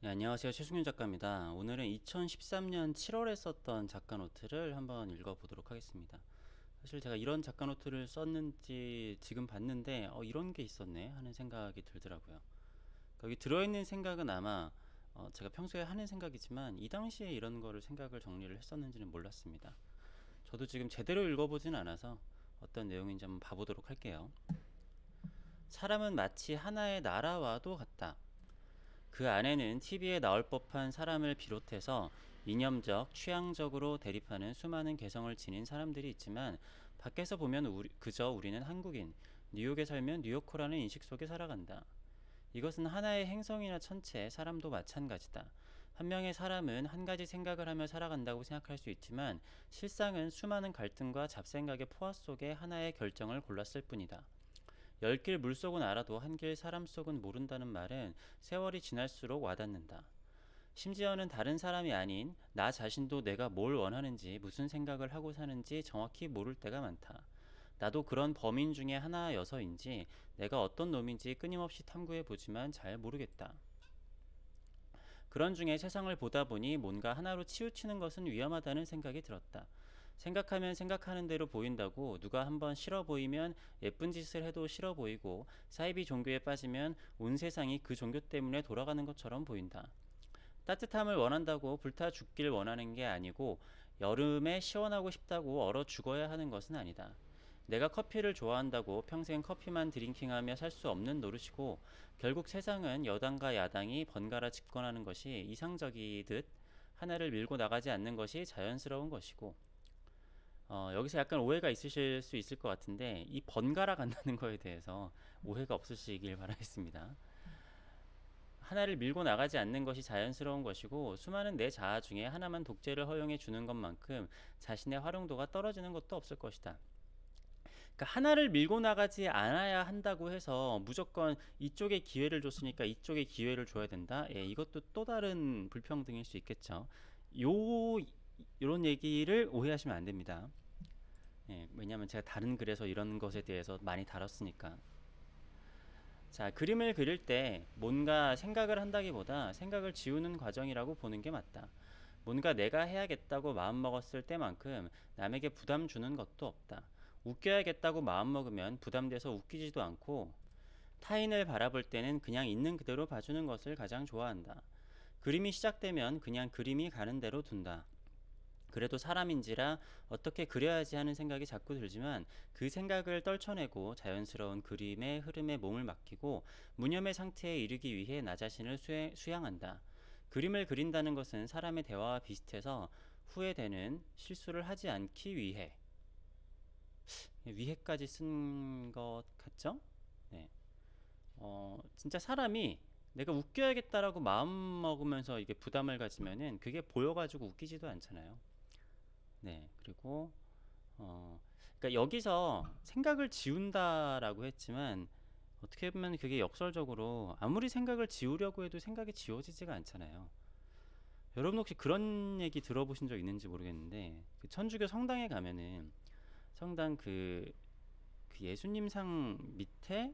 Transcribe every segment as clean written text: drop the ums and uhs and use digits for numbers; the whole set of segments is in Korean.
네, 안녕하세요. 최승윤 작가입니다. 오늘은 2013년 7월에 썼던 작가 노트를 한번 읽어보도록 하겠습니다. 사실 제가 이런 작가 노트를 썼는지 지금 봤는데 이런 게 있었네 하는 생각이 들더라고요. 여기 들어있는 생각은 아마 제가 평소에 하는 생각이지만 이 당시에 이런 거를 생각을 정리를 했었는지는 몰랐습니다. 저도 지금 제대로 읽어보진 않아서 어떤 내용인지 한번 봐보도록 할게요. 사람은 마치 하나의 나라와도 같다. 그 안에는 TV에 나올 법한 사람을 비롯해서 이념적, 취향적으로 대립하는 수많은 개성을 지닌 사람들이 있지만 밖에서 보면 그저 우리는 한국인, 뉴욕에 살면 뉴요커라는 인식 속에 살아간다. 이것은 하나의 행성이나 천체, 사람도 마찬가지다. 한 명의 사람은 한 가지 생각을 하며 살아간다고 생각할 수 있지만 실상은 수많은 갈등과 잡생각의 포화 속에 하나의 결정을 골랐을 뿐이다. 10길 물속은 알아도 한 길 사람 속은 모른다는 말은 세월이 지날수록 와닿는다. 심지어는 다른 사람이 아닌 나 자신도 내가 뭘 원하는지 무슨 생각을 하고 사는지 정확히 모를 때가 많다. 나도 그런 범인 중에 하나여서인지 내가 어떤 놈인지 끊임없이 탐구해보지만 잘 모르겠다. 그런 중에 세상을 보다 보니 뭔가 하나로 치우치는 것은 위험하다는 생각이 들었다. 생각하면 생각하는 대로 보인다고 누가 한번 싫어 보이면 예쁜 짓을 해도 싫어 보이고 사이비 종교에 빠지면 온 세상이 그 종교 때문에 돌아가는 것처럼 보인다. 따뜻함을 원한다고 불타 죽길 원하는 게 아니고 여름에 시원하고 싶다고 얼어 죽어야 하는 것은 아니다. 내가 커피를 좋아한다고 평생 커피만 드링킹하며 살 수 없는 노릇이고 결국 세상은 여당과 야당이 번갈아 집권하는 것이 이상적이듯 하나를 밀고 나가지 않는 것이 자연스러운 것이고 여기서 약간 오해가 있으실 수 있을 것 같은데 이 번갈아 간다는 거에 대해서 오해가 없으시길 바라겠습니다. 하나를 밀고 나가지 않는 것이 자연스러운 것이고 수많은 내 자아 중에 하나만 독재를 허용해 주는 것만큼 자신의 활용도가 떨어지는 것도 없을 것이다. 그러니까 하나를 밀고 나가지 않아야 한다고 해서 무조건 이쪽에 기회를 줬으니까 이쪽에 기회를 줘야 된다. 예, 이것도 또 다른 불평등일 수 있겠죠. 요 이런 얘기를 오해하시면 안 됩니다. 예, 왜냐하면 제가 다른 글에서 이런 것에 대해서 많이 다뤘으니까. 자, 그림을 그릴 때 뭔가 생각을 한다기보다 생각을 지우는 과정이라고 보는 게 맞다. 뭔가 내가 해야겠다고 마음먹었을 때만큼 남에게 부담 주는 것도 없다. 웃겨야겠다고 마음먹으면 부담돼서 웃기지도 않고 타인을 바라볼 때는 그냥 있는 그대로 봐주는 것을 가장 좋아한다. 그림이 시작되면 그냥 그림이 가는 대로 둔다. 그래도 사람인지라 어떻게 그려야지 하는 생각이 자꾸 들지만 그 생각을 떨쳐내고 자연스러운 그림의 흐름에 몸을 맡기고 무념의 상태에 이르기 위해 나 자신을 수양한다. 그림을 그린다는 것은 사람의 대화와 비슷해서 후회되는 실수를 하지 않기 위해 위해까지 쓴 것 같죠? 네. 진짜 사람이 내가 웃겨야겠다라고 마음 먹으면서 이게 부담을 가지면은 그게 보여가지고 웃기지도 않잖아요. 네, 그리고 그러니까 여기서 생각을 지운다라고 했지만 어떻게 보면 그게 역설적으로 아무리 생각을 지우려고 해도 생각이 지워지지가 않잖아요. 여러분 혹시 그런 얘기 들어보신 적 있는지 모르겠는데 그 천주교 성당에 가면은 성당 그 예수님 상 밑에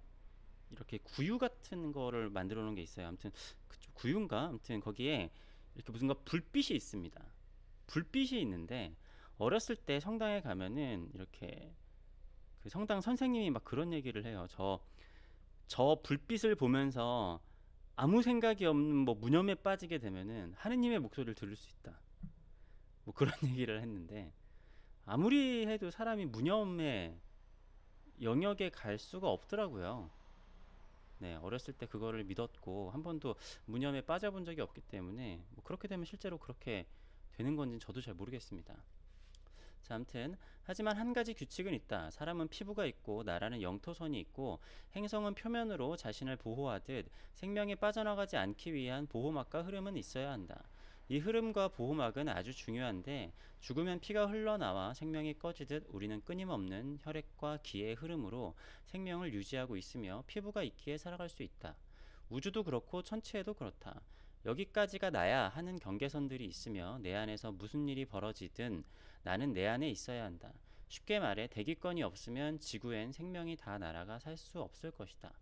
이렇게 구유 같은 거를 만들어 놓은 게 있어요. 아무튼 그쪽 구유인가? 아무튼 거기에 이렇게 무슨가 불빛이 있습니다. 불빛이 있는데 어렸을 때 성당에 가면은 이렇게 그 성당 선생님이 막 그런 얘기를 해요. 저 불빛을 보면서 아무 생각이 없는 뭐 무념에 빠지게 되면은 하느님의 목소리를 들을 수 있다. 뭐 그런 얘기를 했는데 아무리 해도 사람이 무념의 영역에 갈 수가 없더라고요. 네, 어렸을 때 그거를 믿었고 한 번도 무념에 빠져본 적이 없기 때문에 뭐 그렇게 되면 실제로 그렇게 되는 건지 저도 잘 모르겠습니다. 자, 아무튼 하지만 한 가지 규칙은 있다. 사람은 피부가 있고 나라는 영토선이 있고 행성은 표면으로 자신을 보호하듯 생명이 빠져나가지 않기 위한 보호막과 흐름은 있어야 한다. 이 흐름과 보호막은 아주 중요한데 죽으면 피가 흘러나와 생명이 꺼지듯 우리는 끊임없는 혈액과 기의 흐름으로 생명을 유지하고 있으며 피부가 있기에 살아갈 수 있다. 우주도 그렇고 천체에도 그렇다. 여기까지가 나야 하는 경계선들이 있으며 내 안에서 무슨 일이 벌어지든 나는 내 안에 있어야 한다. 쉽게 말해 대기권이 없으면 지구엔 생명이 다 날아가 살 수 없을 것이다.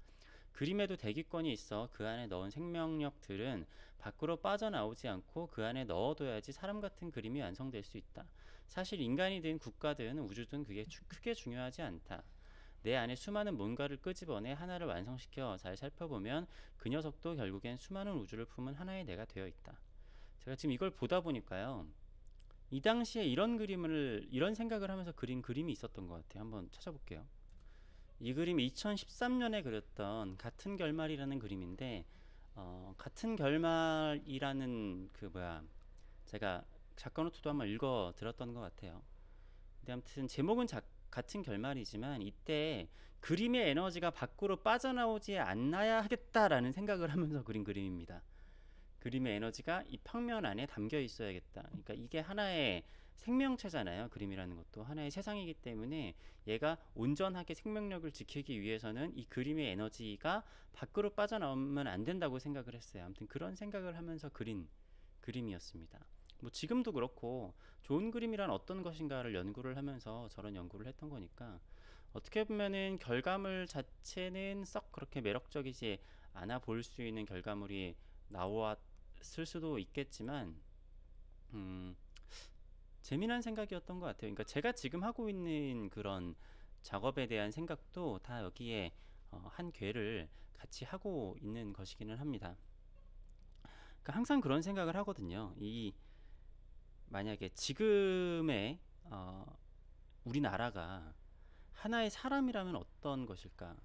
그림에도 대기권이 있어 그 안에 넣은 생명력들은 밖으로 빠져나오지 않고 그 안에 넣어둬야지 사람 같은 그림이 완성될 수 있다. 사실 인간이든 국가든 우주든 그게 크게 중요하지 않다. 내 안에 수많은 뭔가를 끄집어내 하나를 완성시켜 잘 살펴보면 그 녀석도 결국엔 수많은 우주를 품은 하나의 내가 되어 있다. 제가 지금 이걸 보다 보니까요. 이 당시에 이런 생각을 하면서 그린 그림이 있었던 것 같아요. 한번 찾아볼게요. 이 그림이 2013년에 그렸던 같은 결말이라는 그림인데, 같은 결말이라는 제가 작가 노트도 한번 읽어 들었던 것 같아요. 근데 아무튼 제목은 같은 결말이지만 이때 그림의 에너지가 밖으로 빠져나오지 않아야 하겠다라는 생각을 하면서 그린 그림입니다. 그림의 에너지가 이 평면 안에 담겨 있어야겠다. 그러니까 이게 하나의 생명체잖아요. 그림이라는 것도 하나의 세상이기 때문에 얘가 온전하게 생명력을 지키기 위해서는 이 그림의 에너지가 밖으로 빠져나오면 안 된다고 생각을 했어요. 아무튼 그런 생각을 하면서 그린 그림이었습니다. 뭐 지금도 그렇고 좋은 그림이란 어떤 것인가를 연구를 하면서 저런 연구를 했던 거니까 어떻게 보면은 결과물 자체는 썩 그렇게 매력적이지 않아 보일 수 있는 결과물이 나왔을 수도 있겠지만 음, 재미난 생각이었던 것 같아요. 그러니까 제가 지금 하고 있는 그런 작업에 대한 생각도 다 여기에 한 궤를 같이 하고 있는 것이기는 합니다. 그러니까 항상 그런 생각을 하거든요. 이 만약에 지금의 우리나라가 하나의 사람이라면 어떤 것일까?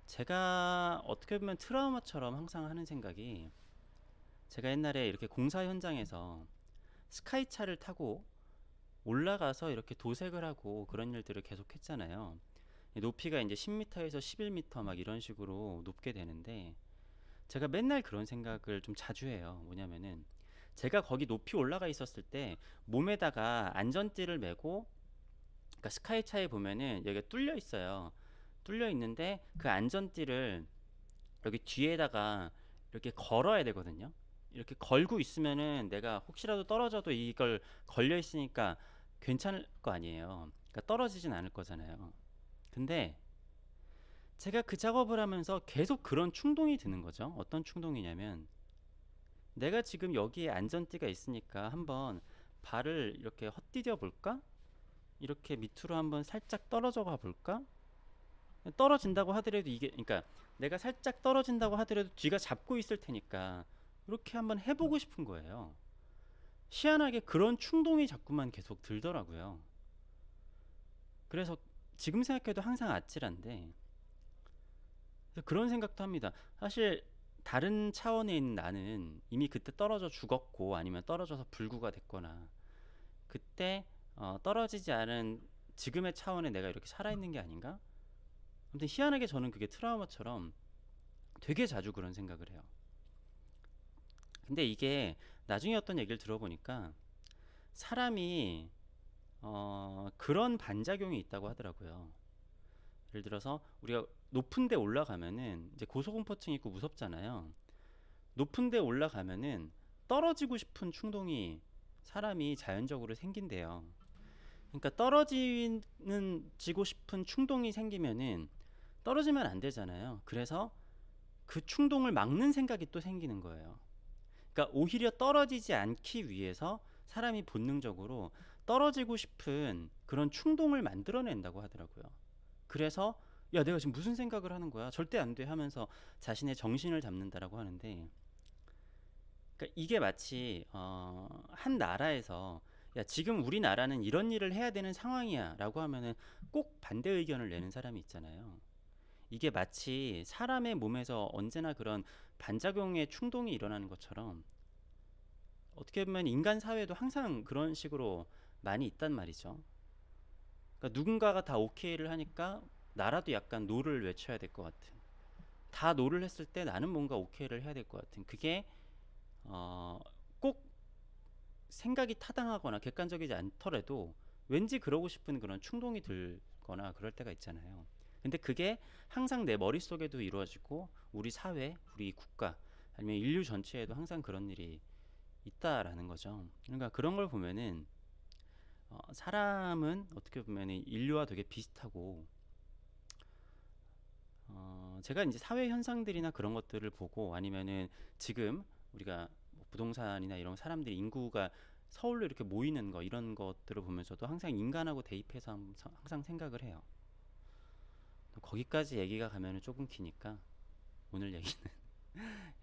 제가 어떻게 보면 트라우마처럼 항상 하는 생각이 제가 옛날에 이렇게 공사 현장에서 스카이차를 타고 올라가서 이렇게 도색을 하고 그런 일들을 계속 했잖아요. 높이가 이제 10m에서 11m 막 이런 식으로 높게 되는데 제가 맨날 그런 생각을 좀 자주 해요. 뭐냐면은 제가 거기 높이 올라가 있었을 때 몸에다가 안전띠를 메고 그러니까 스카이차에 보면은 여기가 뚫려 있어요. 뚫려 있는데 그 안전띠를 여기 뒤에다가 이렇게 걸어야 되거든요. 이렇게 걸고 있으면은 내가 혹시라도 떨어져도 이걸 걸려 있으니까 괜찮을 거 아니에요. 그러니까 떨어지진 않을 거잖아요. 근데 제가 그 작업을 하면서 계속 그런 충동이 드는 거죠. 어떤 충동이냐면 내가 지금 여기에 안전띠가 있으니까 한번 발을 이렇게 헛디뎌 볼까? 이렇게 밑으로 한번 살짝 떨어져 가 볼까? 떨어진다고 하더라도 이게 그러니까 내가 살짝 떨어진다고 하더라도 뒤가 잡고 있을 테니까 이렇게 한번 해보고 싶은 거예요. 희한하게 그런 충동이 자꾸만 계속 들더라고요. 그래서 지금 생각해도 항상 아찔한데 그런 생각도 합니다. 사실 다른 차원에 있는 나는 이미 그때 떨어져 죽었고 아니면 떨어져서 불구가 됐거나 그때 떨어지지 않은 지금의 차원에 내가 이렇게 살아있는 게 아닌가? 아무튼 희한하게 저는 그게 트라우마처럼 되게 자주 그런 생각을 해요. 근데 이게 나중에 어떤 얘기를 들어보니까 사람이 그런 반작용이 있다고 하더라고요. 예를 들어서 우리가 높은 데 올라가면은 이제 고소공포증 있고 무섭잖아요. 높은 데 올라가면은 떨어지고 싶은 충동이 사람이 자연적으로 생긴대요. 그러니까 지고 싶은 충동이 생기면은 떨어지면 안 되잖아요. 그래서 그 충동을 막는 생각이 또 생기는 거예요. 그러니까 오히려 떨어지지 않기 위해서 사람이 본능적으로 떨어지고 싶은 그런 충동을 만들어낸다고 하더라고요. 그래서 야 내가 지금 무슨 생각을 하는 거야 절대 안 돼 하면서 자신의 정신을 잡는다라고 하는데 그러니까 이게 마치 한 나라에서 야 지금 우리나라는 이런 일을 해야 되는 상황이야 라고 하면은 꼭 반대 의견을 내는 사람이 있잖아요. 이게 마치 사람의 몸에서 언제나 그런 반작용의 충동이 일어나는 것처럼 어떻게 보면 인간 사회도 항상 그런 식으로 많이 있단 말이죠. 그러니까 누군가가 다 오케이를 하니까 나라도 약간 노를 외쳐야 될 것 같은. 다 노를 했을 때 나는 뭔가 오케이를 해야 될 것 같은. 그게 꼭 생각이 타당하거나 객관적이지 않더라도 왠지 그러고 싶은 그런 충동이 들거나 그럴 때가 있잖아요. 근데 그게 항상 내 머릿속에도 이루어지고 우리 사회, 우리 국가 아니면 인류 전체에도 항상 그런 일이 있다라는 거죠. 그러니까 그런 걸 보면은 사람은 어떻게 보면 인류와 되게 비슷하고 제가 이제 사회 현상들이나 그런 것들을 보고 아니면은 지금 우리가 뭐 부동산이나 이런 사람들이 인구가 서울로 이렇게 모이는 거 이런 것들을 보면서도 항상 인간하고 대입해서 항상 생각을 해요. 거기까지 얘기가 가면은 조금 기니까 오늘 얘기는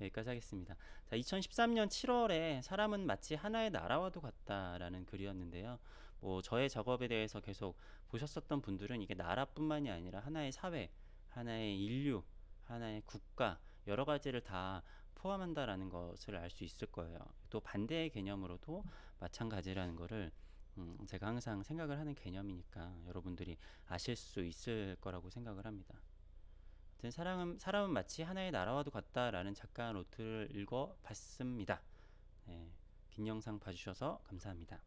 여기까지 하겠습니다. 자, 2013년 7월에 사람은 마치 하나의 나라와도 같다라는 글이었는데요. 뭐 저의 작업에 대해서 계속 보셨었던 분들은 이게 나라뿐만이 아니라 하나의 사회, 하나의 인류, 하나의 국가 여러 가지를 다 포함한다라는 것을 알 수 있을 거예요. 또 반대의 개념으로도 마찬가지라는 거를 제가 항상 생각을 하는 개념이니까 여러분들이 아실 수 있을 거라고 생각을 합니다. 사람은 마치 하나의 나라와도 같다라는 작가 노트를 읽어봤습니다. 네, 긴 영상 봐주셔서 감사합니다.